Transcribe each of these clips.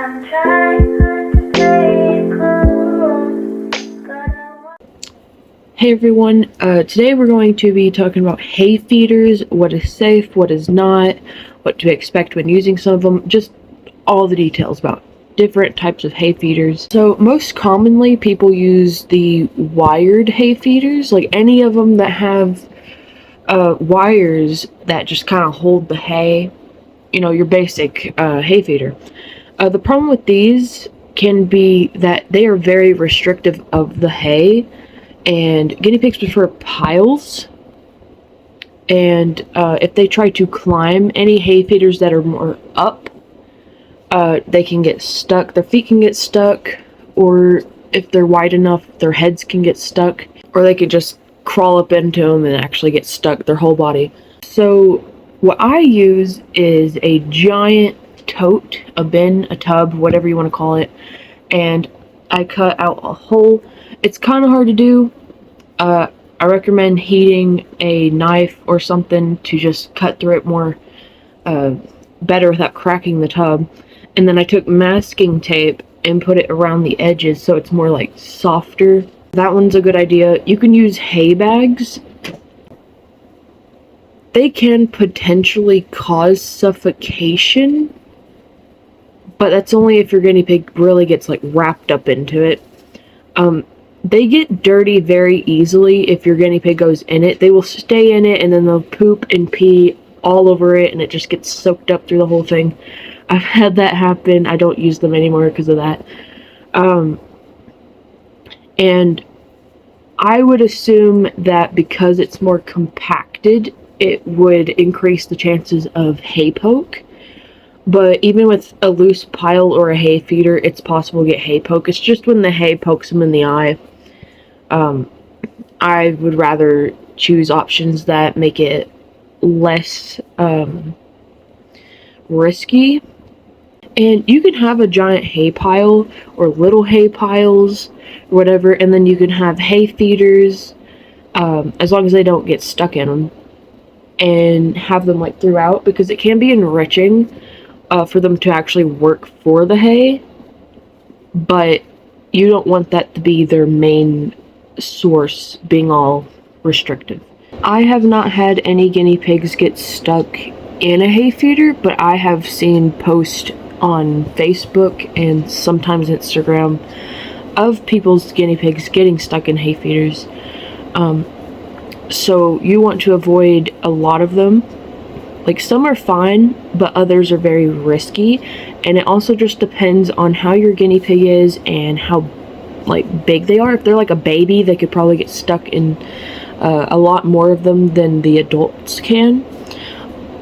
I'm trying not to play it cool, but I want. Hey everyone, today we're going to be talking about hay feeders, what is safe, what is not, what to expect when using some of them, just all the details about different types of hay feeders. So most commonly people use the wired hay feeders, like any of them that have wires that just kind of hold the hay, you know, your basic hay feeder. The problem with these can be that they are very restrictive of the hay, and guinea pigs prefer piles, and if they try to climb any hay feeders that are more up, they can get stuck, their feet can get stuck, or if they're wide enough, their heads can get stuck, or they could just crawl up into them and actually get stuck, their whole body. So what I use is a giant tote, a bin, a tub, whatever you want to call it, and I cut out a hole. It's kind of hard to do. I recommend heating a knife or something to just cut through it more better without cracking the tub. And then I took masking tape and put it around the edges so it's more like softer. That one's a good idea. You can use hay bags. They can potentially cause suffocation, but that's only if your guinea pig really gets like wrapped up into it. They get dirty very easily if your guinea pig goes in it. They will stay in it and then they'll poop and pee all over it and it just gets soaked up through the whole thing. I've had that happen. I don't use them anymore because of that. And I would assume that because it's more compacted, it would increase the chances of hay poke. But even with a loose pile or a hay feeder, it's possible to get hay poke. It's just when the hay pokes them in the eye. I would rather choose options that make it less risky. And you can have a giant hay pile or little hay piles, whatever, and then you can have hay feeders, as long as they don't get stuck in them, and have them like throughout, because it can be enriching for them to actually work for the hay, but you don't want that to be their main source, being all restrictive. I have not had any guinea pigs get stuck in a hay feeder, but I have seen posts on Facebook and sometimes Instagram of people's guinea pigs getting stuck in hay feeders. So you want to avoid a lot of them. Like, some are fine, but others are very risky, and it also just depends on how your guinea pig is and how like big they are. If they're like a baby, they could probably get stuck in a lot more of them than the adults can,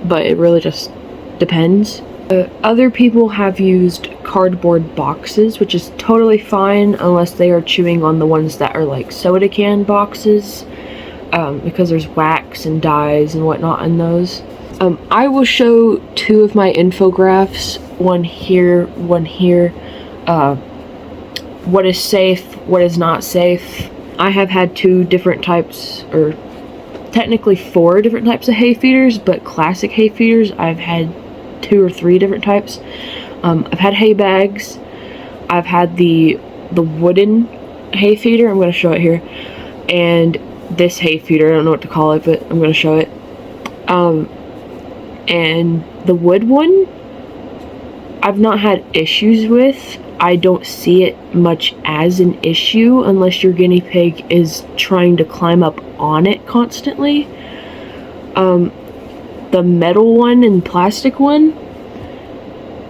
but it really just depends. Other people have used cardboard boxes, which is totally fine unless they are chewing on the ones that are like soda can boxes, because there's wax and dyes and whatnot in those. I will show two of my infographics, one here, one here, what is safe, what is not safe. I have had two different types, or technically 4 different types of hay feeders, but classic hay feeders, I've had 2 or 3 different types. I've had hay bags, I've had the wooden hay feeder, I'm going to show it here, and this hay feeder, I don't know what to call it, but I'm going to show it. And the wood one, I've not had issues with. I don't see it much as an issue unless your guinea pig is trying to climb up on it constantly. The metal one and plastic one,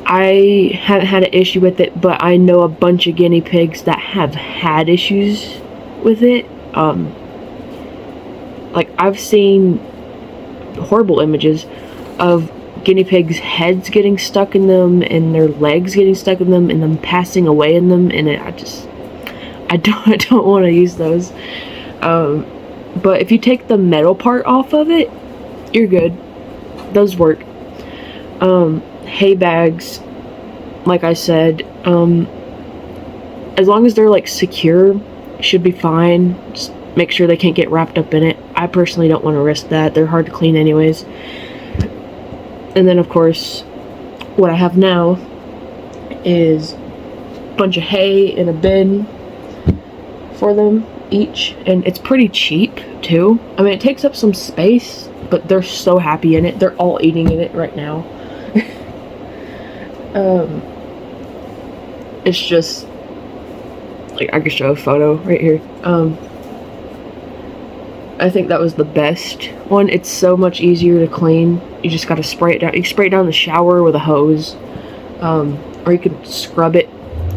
I haven't had an issue with it, but I know a bunch of guinea pigs that have had issues with it. Like, I've seen horrible images of guinea pigs' heads getting stuck in them and their legs getting stuck in them and them passing away in them, and I don't want to use those. But if you take the metal part off of it, you're good. Those work. Hay bags, like I said, as long as they're like secure, should be fine. Just make sure they can't get wrapped up in it. I personally don't want to risk that. They're hard to clean anyways. And then, of course, what I have now is a bunch of hay in a bin for them each, and it's pretty cheap too. I mean, it takes up some space, but they're so happy in it. They're all eating in it right now. It's just like, I can show a photo right here. I think that was the best one. It's so much easier to clean. You just gotta spray it down. You spray it down the shower with a hose, or you can scrub it,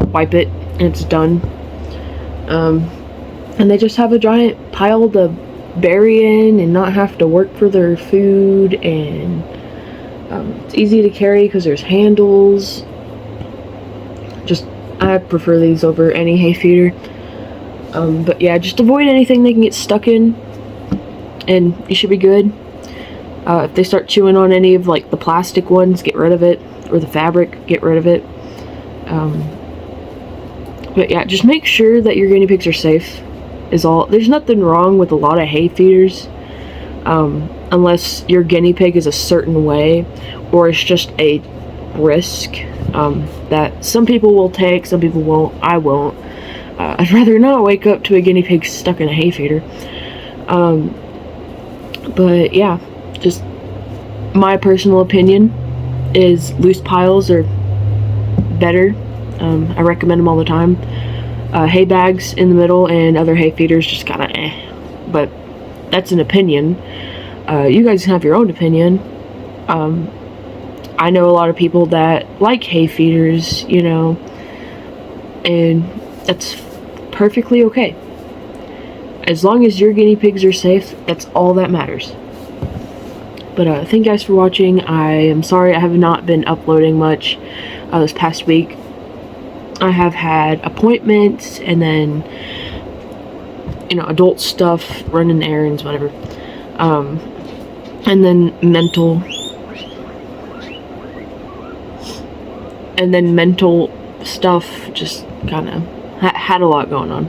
wipe it, and it's done. And they just have a giant pile to bury in and not have to work for their food, and it's easy to carry because there's handles. I prefer these over any hay feeder. But yeah, just avoid anything they can get stuck in, and you should be good. If they start chewing on any of like the plastic ones, get rid of it, or the fabric, get rid of it. But yeah, just make sure that your guinea pigs are safe is all. There's nothing wrong with a lot of hay feeders, unless your guinea pig is a certain way, or it's just a risk that some people will take, some people won't. I won't. I'd rather not wake up to a guinea pig stuck in a hay feeder. But yeah, just my personal opinion is loose piles are better. I recommend them all the time. Hay bags in the middle and other hay feeders just kind of but that's an opinion. You guys can have your own opinion. I know a lot of people that like hay feeders, you know, and that's perfectly okay. As long as your guinea pigs are safe, that's all that matters. But thank you guys for watching. I am sorry I have not been uploading much this past week. I have had appointments and then, you know, adult stuff, running errands, whatever. And then mental stuff, just kind of had a lot going on.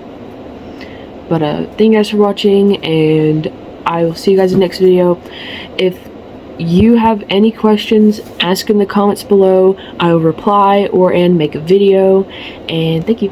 But thank you guys for watching, and I will see you guys in the next video. If you have any questions, ask in the comments below. I will reply and make a video, and thank you.